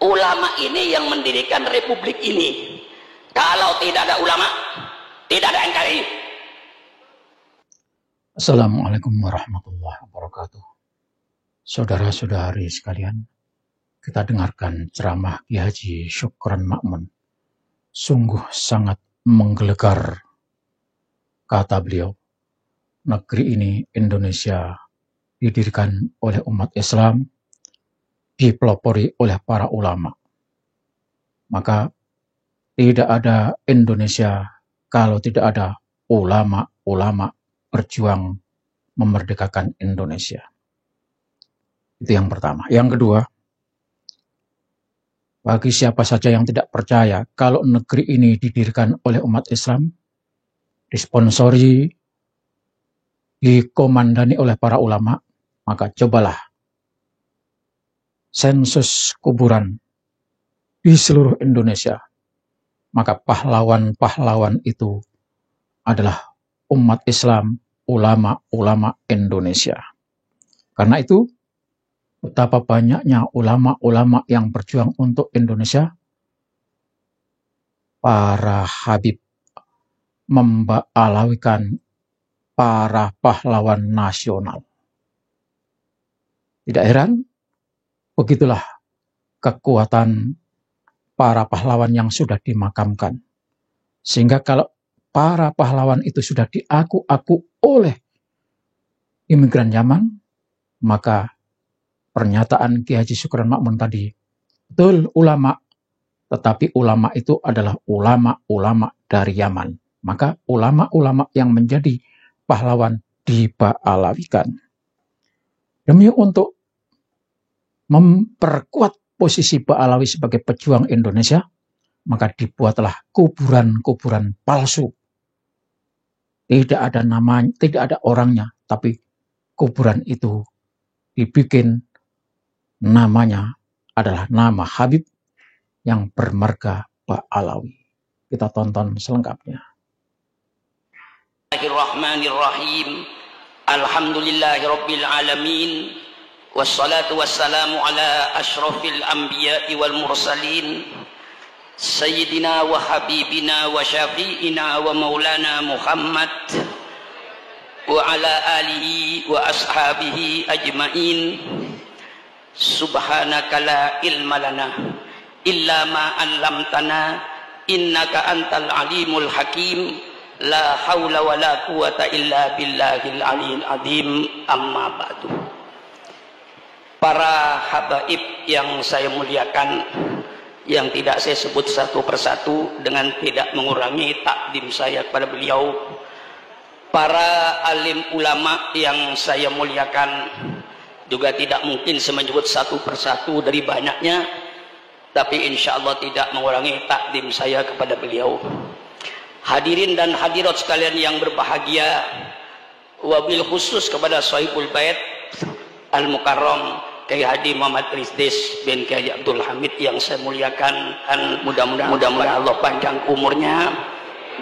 Ulama ini yang mendirikan republik ini. Kalau tidak ada ulama, tidak ada NKRI. Assalamualaikum warahmatullahi wabarakatuh. Saudara-saudari sekalian, kita dengarkan ceramah Kiai Haji Syukran Ma'mun. Sungguh sangat menggelegar. Kata beliau, negeri ini Indonesia didirikan oleh umat Islam, dipelopori oleh para ulama. Maka tidak ada Indonesia kalau tidak ada ulama-ulama berjuang memerdekakan Indonesia. Itu yang pertama. Yang kedua, bagi siapa saja yang tidak percaya kalau negeri ini didirikan oleh umat Islam, disponsori, dikomandani oleh para ulama, maka cobalah sensus kuburan di seluruh Indonesia. Maka pahlawan-pahlawan itu adalah umat Islam, ulama-ulama Indonesia. Karena itu, betapa banyaknya ulama-ulama yang berjuang untuk Indonesia, para habib memba'alawikan para pahlawan nasional. Tidak heran, begitulah kekuatan para pahlawan yang sudah dimakamkan. Sehingga kalau para pahlawan itu sudah diaku-aku oleh imigran Yaman, maka pernyataan Kiai Haji Syukran Ma'mun tadi, betul ulama, tetapi ulama itu adalah ulama-ulama dari Yaman. Maka ulama-ulama yang menjadi pahlawan diba'alawikan. Demi untuk memperkuat posisi Ba'alawi sebagai pejuang Indonesia, maka dibuatlah kuburan-kuburan palsu. Tidak ada namanya, tidak ada orangnya, tapi kuburan itu dibikin namanya adalah nama Habib yang bermarga Ba'alawi. Kita tonton selengkapnya. Bismillahirrahmanirrahim. Alhamdulillahirabbil alamin. Wassalatu wassalamu ala asyrafil anbiya'i wal mursalin. Sayyidina wa habibina wa syafi'ina wa maulana Muhammad wa ala alihi wa ashabihi ajmain. Subhanaka la ilma lana illa ma 'allamtana innaka antal alimul hakim. La haula wa la quwata illa billahil aliyil azim. Amma ba'du. Para habaib yang saya muliakan, yang tidak saya sebut satu persatu dengan tidak mengurangi takdim saya kepada beliau, para alim ulama yang saya muliakan, juga tidak mungkin saya menyebut satu persatu dari banyaknya, tapi insya Allah tidak mengurangi takdim saya kepada beliau. Hadirin dan hadirat sekalian yang berbahagia, wabil khusus kepada Sahibul Bait Al-Mukarram Kiai Haji Muhammad Rizdes bin Kiai Abdul Hamid yang saya muliakan, dan mudah-mudahan Allah panjang umurnya,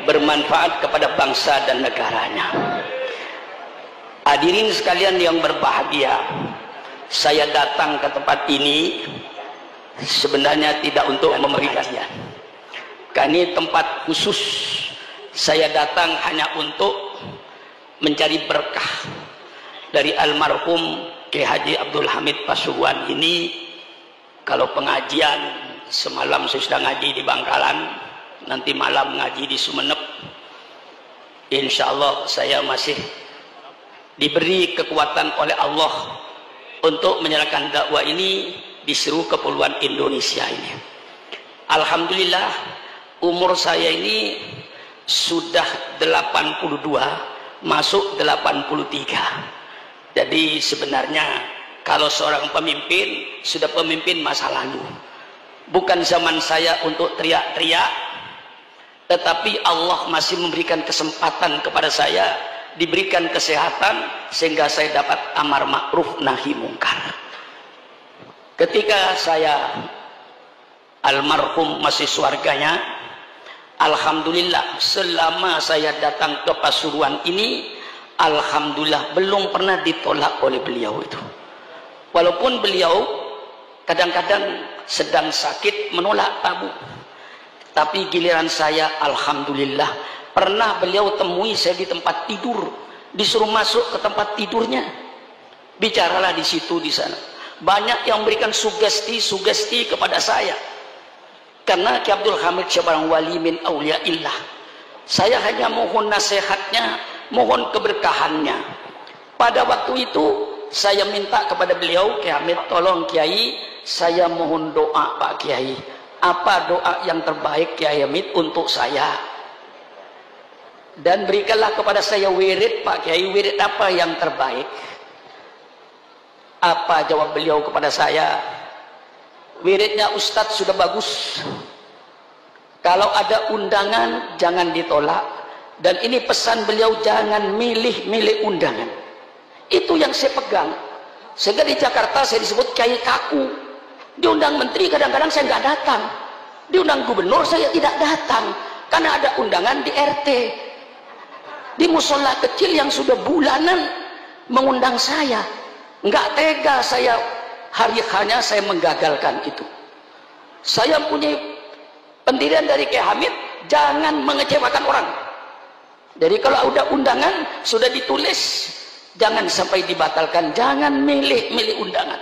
bermanfaat kepada bangsa dan negaranya. Hadirin sekalian yang berbahagia, saya datang ke tempat ini sebenarnya tidak untuk memberi kajian. Ini tempat khusus, saya datang hanya untuk mencari berkah dari almarhum Kiai Haji Abdul Hamid Pasuruan ini. Kalau pengajian, semalam saya sudah ngaji di Bangkalan, nanti malam ngaji di Sumeneb. Insya Allah saya masih diberi kekuatan oleh Allah untuk menyerahkan dakwah ini di seluruh kepulauan Indonesia ini. Alhamdulillah, umur saya ini sudah 82, masuk 83. Jadi sebenarnya kalau seorang pemimpin sudah pemimpin masa lalu, bukan zaman saya untuk teriak-teriak, tetapi Allah masih memberikan kesempatan kepada saya, diberikan kesehatan sehingga saya dapat amar ma'ruf nahi mungkar. Ketika saya almarhum masih surganya, alhamdulillah selama saya datang ke Pasuruan ini, alhamdulillah belum pernah ditolak oleh beliau itu. Walaupun beliau kadang-kadang sedang sakit menolak tamu. Tapi giliran saya, alhamdulillah, pernah beliau temui saya di tempat tidur, disuruh masuk ke tempat tidurnya, bicaralah di situ di sana. Banyak yang memberikan sugesti kepada saya. Karena Ki Abdul Hamid seorang wali min auliaillah. Saya hanya mohon nasihatnya, mohon keberkahannya. Pada waktu itu saya minta kepada beliau, Ki Hamid, tolong Kiai, saya mohon doa Pak Kiai. Apa doa yang terbaik Kiai Hamid untuk saya? Dan berikanlah kepada saya wirid Pak Kiai, wirid apa yang terbaik? Apa jawab beliau kepada saya? Wiridnya Ustadz sudah bagus. Kalau ada undangan jangan ditolak. Dan ini pesan beliau, jangan milih-milih undangan. Itu yang saya pegang. Sehingga di Jakarta saya disebut Kiai kaku. Diundang menteri kadang-kadang saya nggak datang. Diundang gubernur saya tidak datang. Karena ada undangan di RT. Di musola kecil yang sudah bulanan mengundang saya. Nggak tega saya, hari-harinya saya menggagalkan itu. Saya punya pendirian dari Kiai Hamid, jangan mengecewakan orang. Jadi kalau udah undangan sudah ditulis, jangan sampai dibatalkan, jangan milih-milih undangan.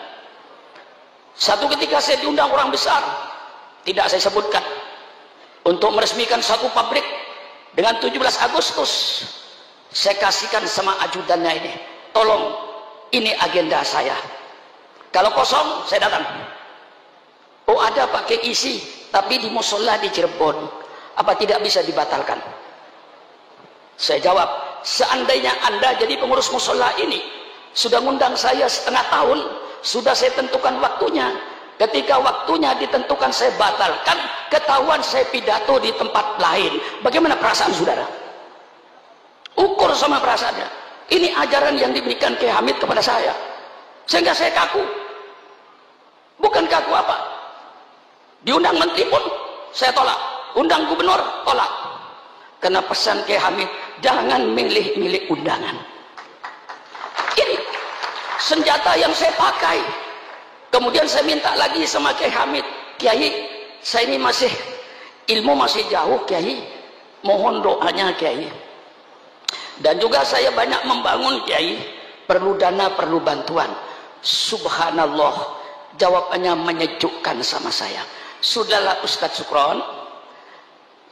Satu ketika saya diundang orang besar, tidak saya sebutkan, untuk meresmikan satu pabrik dengan 17 Agustus. Saya kasihkan sama ajudannya ini, tolong, ini agenda saya. Kalau kosong saya datang. Oh ada pakai isi, tapi di musola di Cirebon, apa tidak bisa dibatalkan? Saya jawab, seandainya Anda jadi pengurus musola ini, sudah ngundang saya setengah tahun, sudah saya tentukan waktunya. Ketika waktunya ditentukan saya batalkan, ketahuan saya pidato di tempat lain. Bagaimana perasaan saudara? Ukur sama perasaannya. Ini ajaran yang diberikan Kiai Hamid kepada saya, sehingga saya kaku. Bukan kaku apa, diundang menteri pun saya tolak, undang gubernur tolak. Karena pesan Kiai Hamid, jangan milih-milih undangan. Ini senjata yang saya pakai. Kemudian saya minta lagi sama Kiai Hamid, Kiai, saya ini masih ilmu masih jauh Kiai, mohon doanya Kiai. Dan juga saya banyak membangun Kiai, perlu dana, perlu bantuan. Subhanallah, jawabannya menyejukkan sama saya. Sudahlah Ustadz Sukron,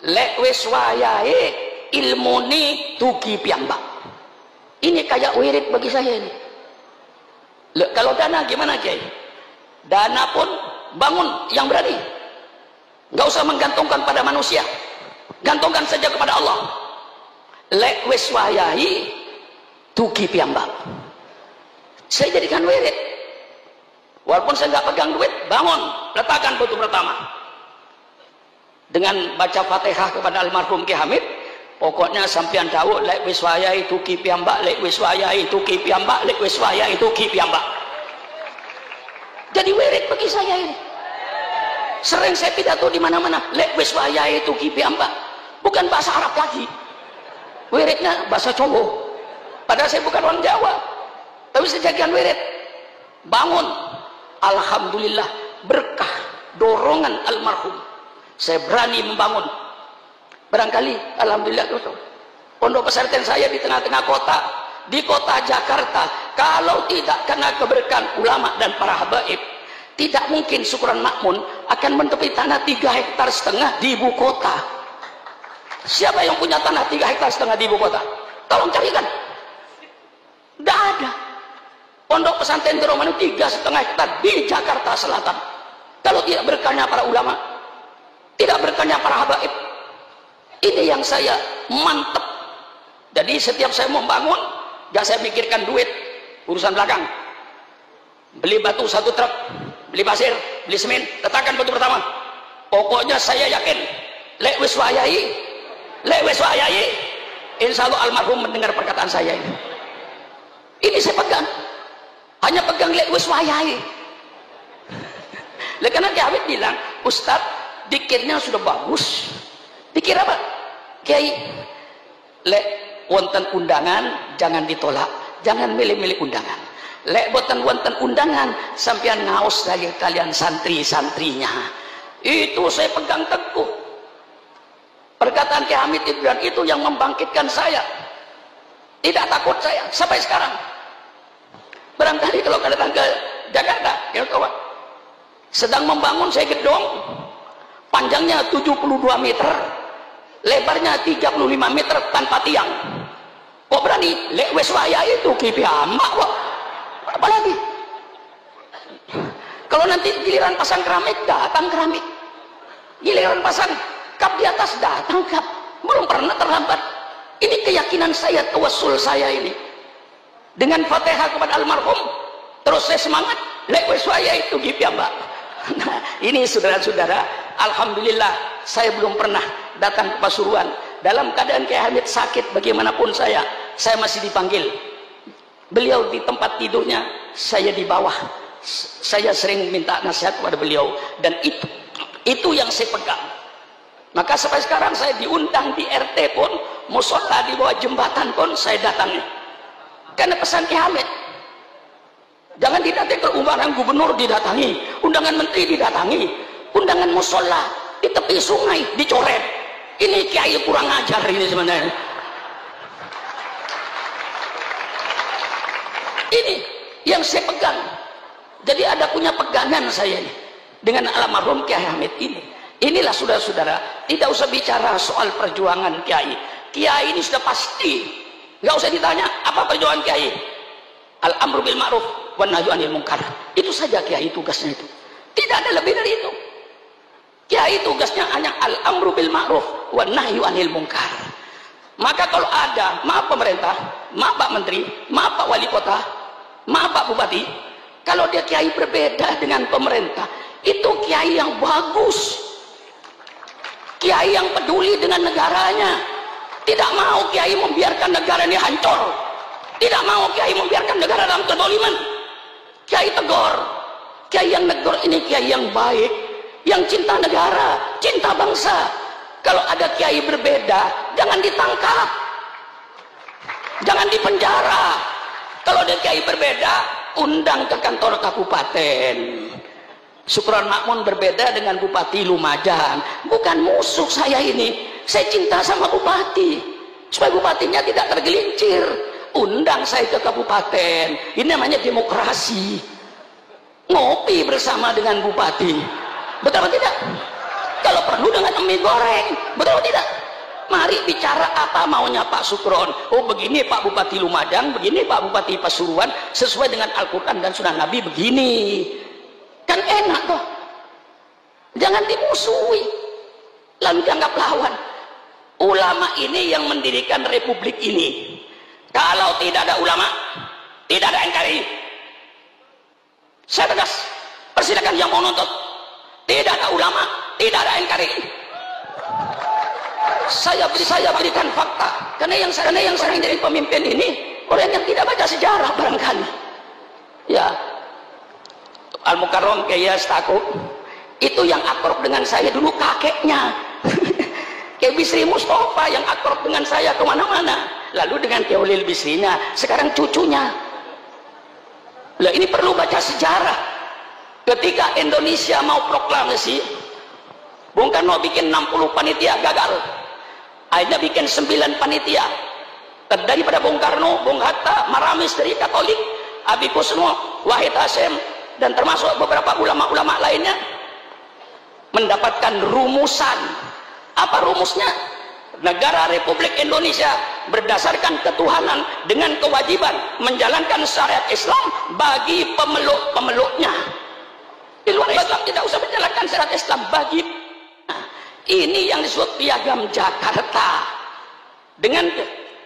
lek wis wayahe ilmuni tugi piyambak. Ini kayak wirid bagi saya ini. Kalau dana gimana Kiai? Dana pun bangun yang berani. Nggak usah menggantungkan pada manusia, gantungkan saja kepada Allah. Lek wis wayahi tugi piyambak. Saya jadikan wirid. Walaupun saya nggak pegang duit, bangun, letakkan batu pertama. Dengan baca Fatihah kepada almarhum Ki Hamid, pokoknya sampean tahu lek wis wayahi tugi piyambak, lek wis wayahi tugi piyambak, lek wis wayahi tugi piyambak. Jadi wirid bagi saya ini. Sering saya pidato di mana-mana, lek wis wayahi tugi piyambak. Bukan bahasa Arab lagi. Wiridnya bahasa Jawa. Padahal saya bukan orang Jawa, tapi saya jadikan wirid. Bangun, alhamdulillah, berkah dorongan almarhum, saya berani membangun. Barangkali alhamdulillah pondok pesantren saya di tengah-tengah kota, di kota Jakarta, kalau tidak karena keberkahan ulama dan para habaib, tidak mungkin Syukuran Makmun akan menepi tanah 3,5 hektar di ibu kota. Siapa yang punya tanah 3,5 hektar di ibu kota? Tolong carikan. Tidak ada. Pondok pesantren Darul 3,5 hektar di Jakarta Selatan. Kalau tidak berkahnya para ulama, tidak berkahnya para habaib. Ini yang saya mantep. Jadi setiap saya membangun, gak saya pikirkan duit, urusan belakang. Beli batu 1 truk, beli pasir, beli semen, letakkan batu pertama. Pokoknya saya yakin, lek wis wayahi, lewes wayai, insya Allah almarhum mendengar perkataan saya ini. Ini saya pegang, hanya pegang lewes wayai. Karena Kiai Hamid bilang, Ustadz, dikirnya sudah bagus. Dikir apa? Kiai, lek wonten undangan jangan ditolak, jangan milih-milih undangan. lek boten wonten undangan sampean ngaos dari kalian santri-santrinya. Itu saya pegang teguh. Perkataan Ki Hamid Idran itu yang membangkitkan saya. Tidak takut saya sampai sekarang. Barangkali kalau datang ke Jakarta, sedang membangun saya gedung, panjangnya 72 meter, lebarnya 35 meter tanpa tiang. Kok berani? Lek wes waya itu kipi amak kok. Apalagi kalau nanti giliran pasang keramik, datang keramik. Giliran pasang kap di atas, datang kap. Belum pernah terlambat. Ini keyakinan saya, tawassul saya ini. Dengan Fatihah kepada almarhum, terus saya semangat. Lek wes waya itu kipi amak. Nah, ini saudara-saudara, alhamdulillah saya belum pernah datang ke Pasuruan. Dalam keadaan Kiai Hamid sakit bagaimanapun saya masih dipanggil. Beliau di tempat tidurnya, saya di bawah. Saya sering minta nasihat kepada beliau, dan itu yang saya pegang. Maka sampai sekarang saya diundang di RT pun, musola di bawah jembatan pun saya datangi. Karena pesan Kiai Hamid. Jangan didatangi ke undangan gubernur, didatangi, undangan menteri didatangi, undangan musola di tepi sungai dicoret. Ini kiai kurang ajar ini sebenarnya. Ini yang saya pegang. Jadi ada punya pegangan saya ini dengan almarhum Kiai Hamid ini. Inilah saudara-saudara, tidak usah bicara soal perjuangan kiai. Kiai ini sudah pasti, nggak usah ditanya apa perjuangan kiai. Al-amru bil ma'ruf wan nahyu anil munkar. Itu saja kiai tugasnya itu. Tidak ada lebih dari itu. Kiai tugasnya hanya al-amru bil ma'ruf wan nahyu anil munkar. Maka kalau ada, maaf pemerintah, maaf Pak Menteri, maaf Pak Wali Kota, maaf Pak Bupati, kalau dia kiai berbeda dengan pemerintah, itu kiai yang bagus. Kiai yang peduli dengan negaranya. Tidak mau kiai membiarkan negara ini hancur. Tidak mau kiai membiarkan negara dalam kezaliman. Kiai tegur. Kiai yang negur ini kiai yang baik, yang cinta negara, cinta bangsa. Kalau ada kiai berbeda, jangan ditangkap, jangan dipenjara. Kalau ada kiai berbeda, undang ke kantor kabupaten. Syukron Makmun berbeda dengan Bupati Lumajang. Bukan musuh saya ini. Saya cinta sama bupati, supaya bupatinya tidak tergelincir. Undang saya ke kabupaten. Ini namanya demokrasi. Ngopi bersama dengan bupati. Betul atau tidak? Kalau perlu dengan mie goreng. Betul atau tidak? Mari bicara apa maunya Pak Sukron. Oh begini Pak Bupati Lumajang, begini Pak Bupati Pasuruan, sesuai dengan Al-Quran dan Sunnah Nabi begini. Kan enak toh. Jangan dimusuhi, lalu dianggap lawan. Ulama ini yang mendirikan republik ini. Kalau tidak ada ulama, tidak ada NKRI. Saya tegas, persilakan yang mau nuntut. Tidak ada ulama, tidak ada NKRI. Saya berikan fakta. Karena yang sering jadi pemimpin ini orang yang tidak baca sejarah barangkali. Ya, Al-Mukarram Kiai Stakuf itu yang akrab dengan saya dulu kakeknya. Kiai Bisri Mustafa yang akrab dengan saya kemana-mana. Lalu dengan Kiai Ulil Bisrinya, sekarang cucunya. Lah ini perlu baca sejarah. Ketika Indonesia mau proklamasi, Bung Karno bikin 60 panitia, gagal. Akhirnya bikin 9 panitia. Daripada Bung Karno, Bung Hatta, Maramis dari Katolik, Abi Kusno, Wahid Hasyim, dan termasuk beberapa ulama-ulama lainnya mendapatkan rumusan. Apa rumusnya? Negara Republik Indonesia berdasarkan ketuhanan dengan kewajiban menjalankan syariat Islam bagi pemeluk-pemeluknya. Di luar Islam tidak usah menjalankan syariat Islam bagi. Ini yang disebut Piagam Jakarta. Dengan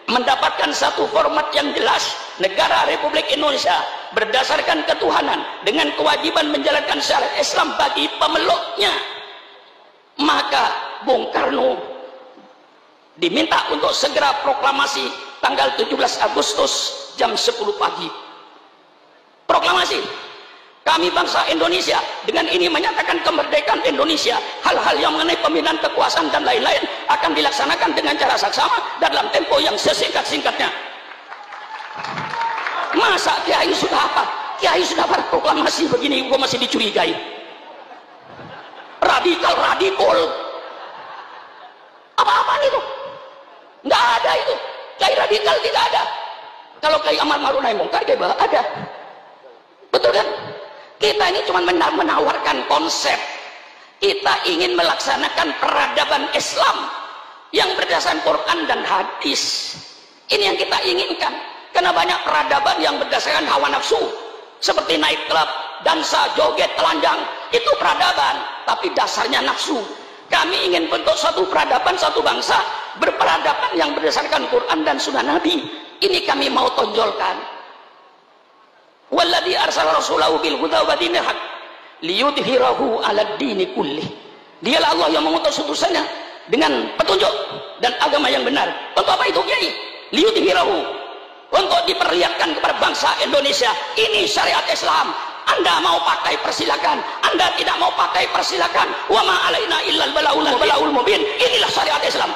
mendapatkan satu format yang jelas, negara Republik Indonesia berdasarkan ketuhanan dengan kewajiban menjalankan syariat Islam bagi pemeluknya. Maka Bung Karno diminta untuk segera proklamasi tanggal 17 Agustus jam 10 pagi. Proklamasi. Kami bangsa Indonesia dengan ini menyatakan kemerdekaan Indonesia. Hal-hal yang mengenai pembinaan kekuasaan dan lain-lain akan dilaksanakan dengan cara saksama dan dalam tempo yang sesingkat-singkatnya. Masa kiai sudah apa? Kiai sudah berproklamasi begini, gua masih dicurigai. Radikal. Apa-apaan itu? Nggak ada itu. Kiai radikal tidak ada. Kalau kiai amar ma'ruf nahi mungkar ada. Betul kan? Kita ini cuma menawarkan konsep. Kita ingin melaksanakan peradaban Islam yang berdasarkan Quran dan hadis. Ini yang kita inginkan. Karena banyak peradaban yang berdasarkan hawa nafsu, seperti naik klub, dansa, joget, telanjang, itu peradaban, tapi dasarnya nafsu. Kami ingin bentuk suatu peradaban, satu bangsa berperadaban yang berdasarkan Quran dan Sunnah Nabi. Ini kami mau tonjolkan. Walladzi arsala rasulahu bil huda wa dinil haq liyudhhirahu 'alad dini kullih. Dialah Allah yang mengutus utusannya dengan petunjuk dan agama yang benar. Untuk apa itu, Kiai? Liyudhhirahu, untuk diperlihatkan kepada bangsa Indonesia, ini syariat Islam. Anda mau pakai persilakan, Anda tidak mau pakai persilakan. Wa ma alaina illal balaul mubin. Inilah syariat Islam.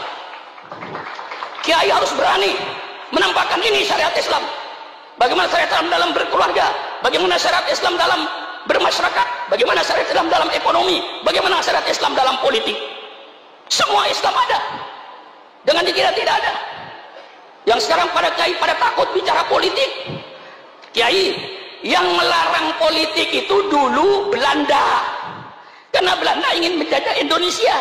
Kiai harus berani menampakkan ini syariat Islam. Bagaimana syariat Islam dalam berkeluarga, bagaimana syariat Islam dalam bermasyarakat, bagaimana syariat Islam dalam ekonomi, bagaimana syariat Islam dalam politik. Semua Islam ada. Jangan dikira tidak ada. Yang sekarang pada kiai pada takut bicara politik. Kiai yang melarang politik itu dulu Belanda. Karena Belanda ingin menjajah Indonesia.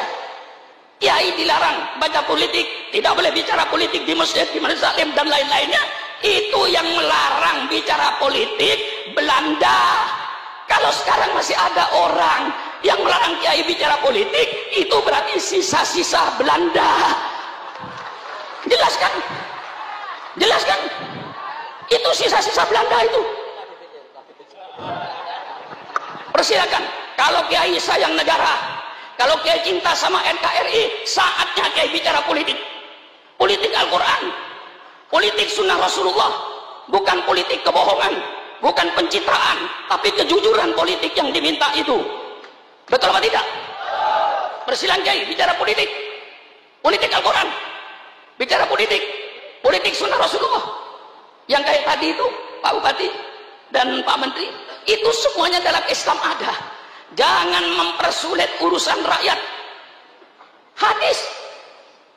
Kiai dilarang baca politik, tidak boleh bicara politik di masjid, di majelis taklim dan lain-lainnya. Itu yang melarang bicara politik Belanda. Kalau sekarang masih ada orang yang melarang kiai bicara politik, itu berarti sisa-sisa Belanda. Jelaskan? Jelaskan? Itu sisa-sisa Belanda itu. Persilakan. Kalau kiai sayang negara, kalau kiai cinta sama NKRI, saatnya kiai bicara politik. Politik Al-Quran, politik sunnah Rasulullah, bukan politik kebohongan, bukan pencitraan, tapi kejujuran politik yang diminta itu. Betul apa tidak? Persilakan kiai bicara politik. Politik Al-Quran, bicara politik, politik sunnah Rasulullah. Yang kayak tadi itu Pak Bupati dan Pak Menteri, itu semuanya dalam Islam ada. Jangan mempersulit urusan rakyat. Hadis,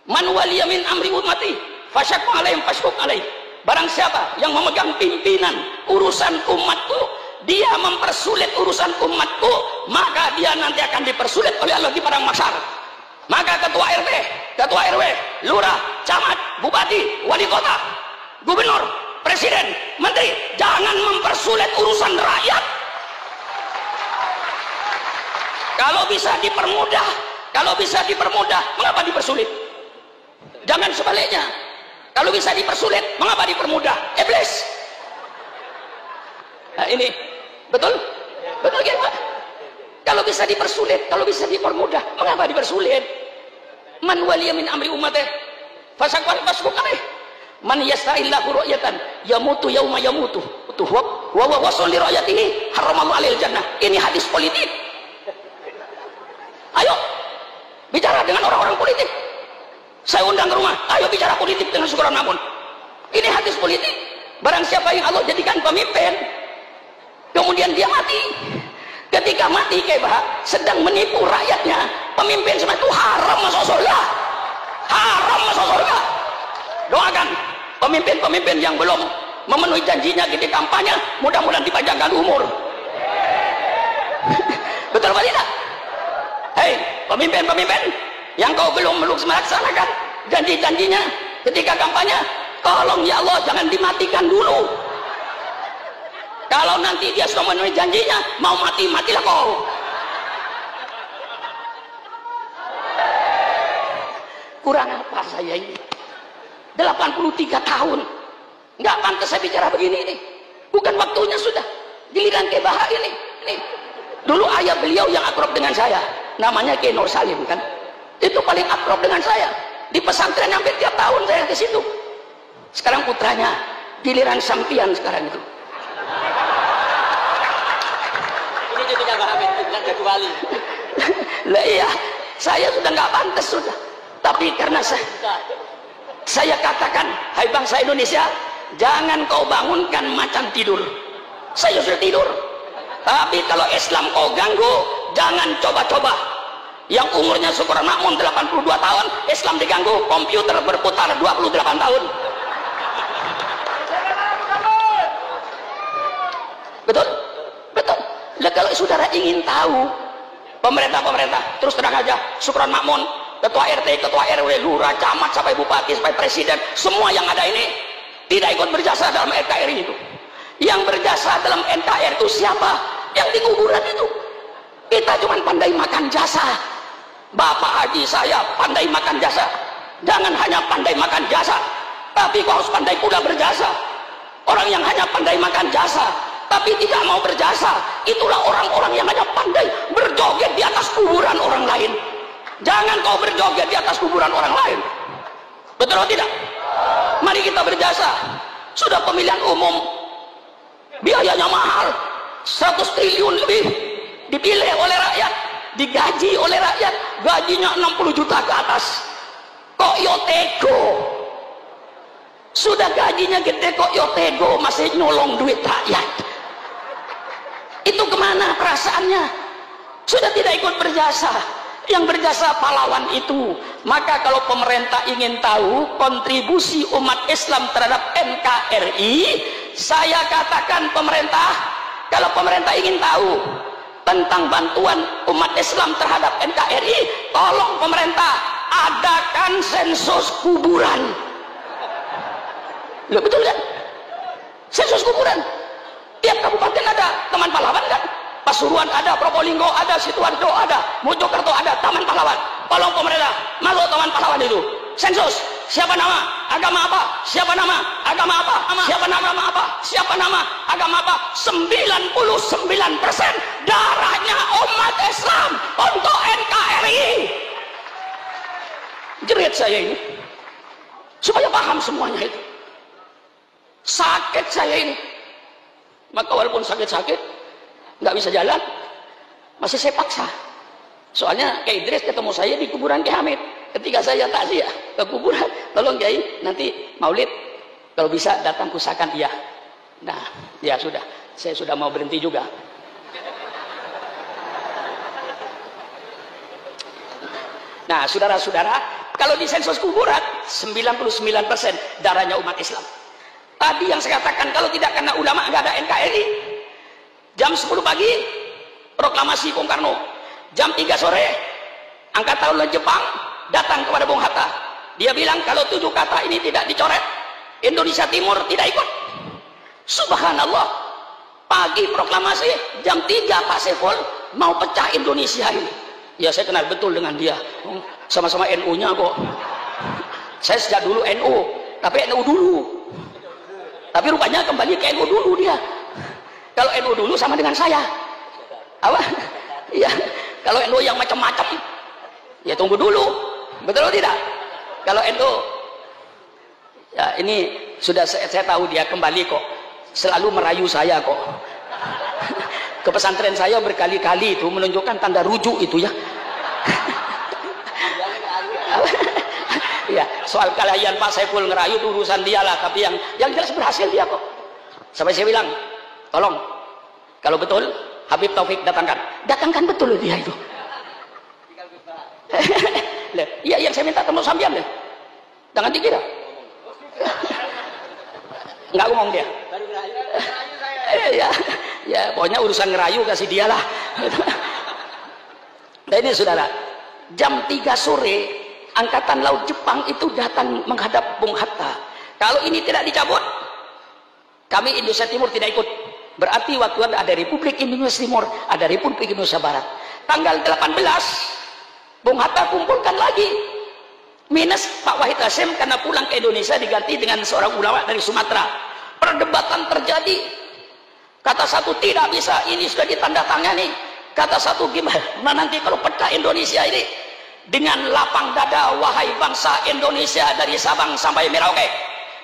man waliya min amri ummati fasyaqqa alaihim fashquq alaih. Barang siapa yang memegang pimpinan urusan umatku, dia mempersulit urusan umatku, maka dia nanti akan dipersulit oleh Allah di padang mahsyar. Maka ketua RT, ketua RW, lurah, camat, bupati, wali kota, gubernur, presiden, menteri, jangan mempersulit urusan rakyat. Kalau bisa dipermudah, mengapa dipersulit? Jangan sebaliknya. Kalau bisa dipersulit, mengapa dipermudah? Iblis. Nah, ini betul? Betul kan, Pak? Kalau bisa dipersulit, kalau bisa dipermudah, mengapa dipersulit? Man waliya min amri ummati fasaqwan fasquq alaih. Man yasta'illahu ru'yatan yamutu yauma yamutu. Wa wasul li ru'yatihi haramallahu alil jannah. Ini hadis politik. Ayo bicara dengan orang-orang politik. Saya undang ke rumah, ayo bicara politik dengan syukuran namun. Ini hadis politik. Barang siapa yang Allah jadikan pemimpin, kemudian dia mati. Ketika mati kebah sedang menipu rakyatnya, pemimpin semacam itu haram masuk surga. Haram masuk surga. Doakan pemimpin-pemimpin yang belum memenuhi janjinya di kampanye, mudah-mudahan dipanjangkan umur. Betul apa tidak? Hei, pemimpin-pemimpin yang kau belum melaksanakan janji-janjinya ketika kampanye, tolong ya Allah jangan dimatikan dulu. Kalau nanti dia sudah memenuhi janjinya, mau mati, matilah kau. Kurang apa saya ini? 83 tahun. Nggak pantas saya bicara begini ini. Bukan waktunya sudah. Giliran Kiai Baha ini. Dulu ayah beliau yang akrab dengan saya. Namanya Kiai Nur Salim kan. Itu paling akrab dengan saya. Di pesantren hampir tiap tahun saya ke situ. Sekarang putranya, giliran sampian sekarang itu. Ini cucunya Mbak Hamid, bukan jadi wali. Lah iya, saya sudah nggak pantas sudah. Tapi karena saya katakan, hai bangsa Indonesia, jangan kau bangunkan macan tidur. Saya sudah tidur. Tapi kalau Islam kau ganggu, jangan coba-coba. Yang umurnya Syukuran Makmun 82 tahun, Islam diganggu, komputer berputar 28 tahun. Betul? Betul. Nah, kalau saudara ingin tahu pemerintah terus terang aja, Syukuran Makmun, ketua RT, ketua RW, lurah, camat, sampai bupati, sampai presiden, semua yang ada ini tidak ikut berjasa dalam NKRI itu. Yang berjasa dalam NKRI itu siapa? Yang di kuburan itu. Kita cuma pandai makan jasa. Bapak Haji saya pandai makan jasa. Jangan hanya pandai makan jasa, tapi kau harus pandai pula berjasa. Orang yang hanya pandai makan jasa tapi tidak mau berjasa, itulah orang-orang yang hanya pandai berjoget di atas kuburan orang lain. Jangan kau berjoget di atas kuburan orang lain. Betul atau tidak? Mari kita berjasa. Sudah pemilihan umum, biayanya mahal, 100 triliun lebih, dipilih oleh rakyat, digaji oleh rakyat, gajinya 60 juta ke atas. Kok Yotego sudah gajinya gede, kok Yotego masih nyolong duit rakyat? Itu kemana perasaannya? Sudah tidak ikut berjasa. Yang berjasa pahlawan itu. Maka kalau pemerintah ingin tahu kontribusi umat Islam terhadap NKRI, saya katakan pemerintah, kalau pemerintah ingin tahu tentang bantuan umat Islam terhadap NKRI, tolong pemerintah adakan sensus kuburan. Loh, betul kan? Sensus kuburan. Tiap kabupaten ada Taman Pahlawan kan? Pasuruan ada, Probolinggo ada, Sidoarjo ada, Mojokerto ada Taman Pahlawan. Tolong pemerintah masuk Taman Pahlawan itu. Sensus, siapa nama, agama apa, siapa nama, agama apa, siapa nama apa, siapa nama, agama apa. 99% darahnya umat Islam untuk NKRI. Jerit saya ini supaya paham semuanya itu. Sakit saya ini, maka walaupun sakit-sakit nggak bisa jalan, masih saya paksa. Soalnya Kiai Idris ketemu saya di kuburan Kiai Hamid. Ketika saya takziah ke kuburan, tolong Kiai nanti maulid kalau bisa datang kusakan. Iya. Nah, ya sudah, saya sudah mau berhenti juga. Nah, saudara-saudara, kalau di sensus kuburan 99% darahnya umat Islam. Tadi yang saya katakan, kalau tidak karena ulama nggak ada NKRI. Jam 10 pagi proklamasi Bung Karno, jam 3 sore Angkatan Laut Jepang datang kepada Bung Hatta. Dia bilang kalau 7 kata ini tidak dicoret, Indonesia Timur tidak ikut. Subhanallah, pagi proklamasi jam 3 Pak Saiful mau pecah Indonesia ini. Ya, saya kenal betul dengan dia, sama-sama NU-nya kok. Saya sejak dulu NU, tapi NU dulu. Tapi rupanya kembali ke NU dulu dia. Kalau NU dulu sama dengan saya. Apa? Iya. Kalau NU yang macam-macam, ya tunggu dulu. Betul atau tidak? Kalau NU, ya ini sudah saya tahu dia kembali kok. Selalu merayu saya kok. Ke pesantren saya berkali-kali itu menunjukkan tanda rujuk itu ya. Ya, soal kalian Pak Saiful ngerayu itu urusan dia lah, tapi yang jelas berhasil dia kok. Sampai saya bilang, tolong kalau betul Habib Taufik datangkan betul dia itu. Iya, yang saya minta temu sampean deh. Jangan dikira. Enggak ngomong dia. Ya, pokoknya urusan ngerayu kasih dia lah. Nah ini saudara, jam 3 sore Angkatan Laut Jepang itu datang menghadap Bung Hatta. Kalau ini tidak dicabut, kami Indonesia Timur tidak ikut. Berarti waktu ada Republik Indonesia Timur, ada Republik Indonesia Barat. Tanggal 18 Bung Hatta kumpulkan lagi minus Pak Wahid Hasyim karena pulang ke Indonesia diganti dengan seorang ulama dari Sumatera. Perdebatan terjadi. Kata satu tidak bisa, ini sudah ditandatangani. Kata satu gimana nanti kalau pecah Indonesia ini? Dengan lapang dada wahai bangsa Indonesia dari Sabang sampai Merauke.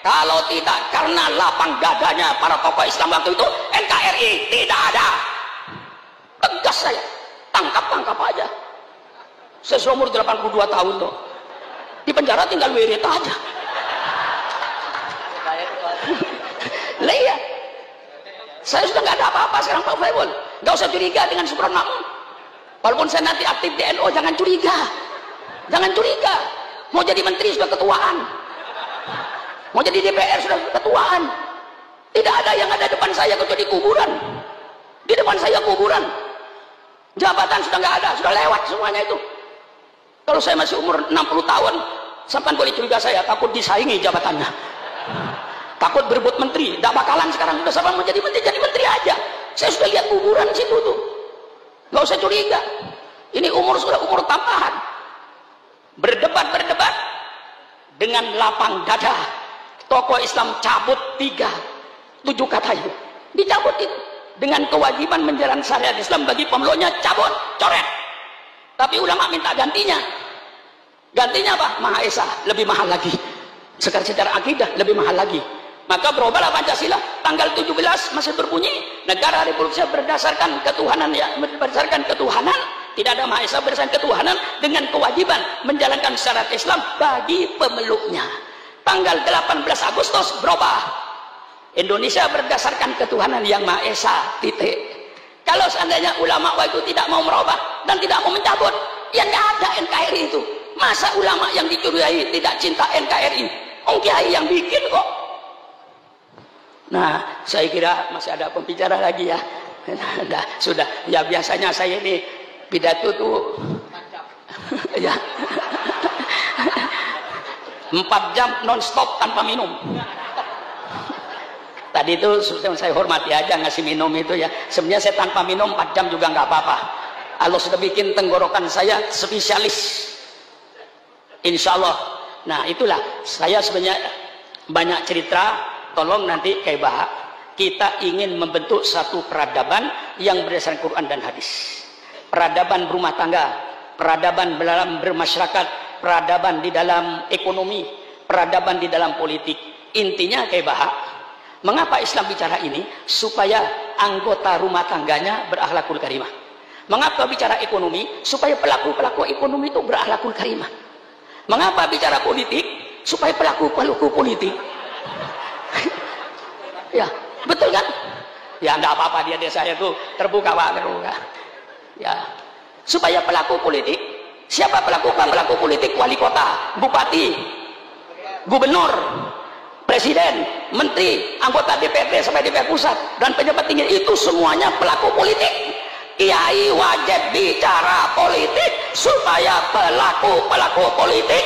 Kalau tidak karena lapang dadanya para tokoh Islam waktu itu, NKRI tidak ada. Tegas saya, tangkap aja. Saya sudah umur 82 tahun tuh. Di penjara tinggal wirid aja. Lah iya. Saya sudah nggak ada apa-apa sekarang Pak Faibul. Nggak usah curiga dengan Supratmakmur. Walaupun saya nanti aktif di NU, jangan curiga. Jangan curiga. Mau jadi menteri sudah ketuaan. Mau jadi DPR sudah ketuaan. Tidak ada yang ada depan saya kecuali kuburan. Di depan saya kuburan. Jabatan sudah nggak ada, sudah lewat semuanya itu. Kalau saya masih umur 60 tahun, sampai boleh curiga saya, takut disaingi jabatannya. Takut berebut menteri, tidak bakalan sekarang. Sudah sampai mau jadi menteri aja. Saya sudah lihat kuburan situ tuh. Nggak usah curiga. Ini umur sudah umur tambahan. Berdebat dengan lapang dada. Tokoh Islam cabut 7 kata itu. Dicabut itu. Dengan kewajiban menjalankan syariat Islam bagi pemeluknya, cabut, coret. Tapi ulama minta gantinya. Gantinya apa? Maha Esa, lebih mahal lagi. Secara akidah lebih mahal lagi. Maka berubahlah Pancasila. Tanggal 17 masih berbunyi, negara Republik Indonesia berdasarkan ketuhanan, ya, berdasarkan ketuhanan, tidak ada Maha Esa, berdasarkan ketuhanan dengan kewajiban menjalankan syariat Islam bagi pemeluknya. Tanggal 18 Agustus berubah. Indonesia berdasarkan ketuhanan yang Maha Esa, titik. Kalau seandainya ulama itu tidak mau merubah dan tidak mau mencabut, ya nggak ada NKRI itu. Masa ulama yang dicurigai tidak cinta NKRI? Kiai yang bikin kok. Nah, saya kira masih ada pembicara lagi ya. Nah, sudah. Ya biasanya saya ini pidato tuh ya 4 jam non-stop tanpa minum. Tadi itu saya hormati aja ngasih minum itu ya. Sebenarnya saya tanpa minum 4 jam juga nggak apa-apa. Allah sudah bikin tenggorokan saya spesialis. Insya Allah. Nah itulah saya sebenarnya banyak cerita. Tolong nanti kayak Bahak. Kita ingin membentuk satu peradaban yang berdasarkan Quran dan hadis. Peradaban berumah tangga, peradaban dalam bermasyarakat, peradaban di dalam ekonomi, peradaban di dalam politik. Intinya kayak Bahak. Mengapa Islam bicara ini? Supaya anggota rumah tangganya berakhlakul karimah. Mengapa bicara ekonomi? Supaya pelaku-pelaku ekonomi itu berakhlakul karimah. Mengapa bicara politik? Supaya pelaku-pelaku politik. Ya, betul kan? Ya, enggak apa-apa dia saya tuh terbuka Pak, terbuka. Ya. Supaya pelaku politik, siapa pelaku politik? Wali kota, bupati, gubernur, presiden, menteri, anggota DPRD sampai DPR pusat dan pejabat tinggi itu semuanya pelaku politik. Kiai wajib bicara politik supaya pelaku politik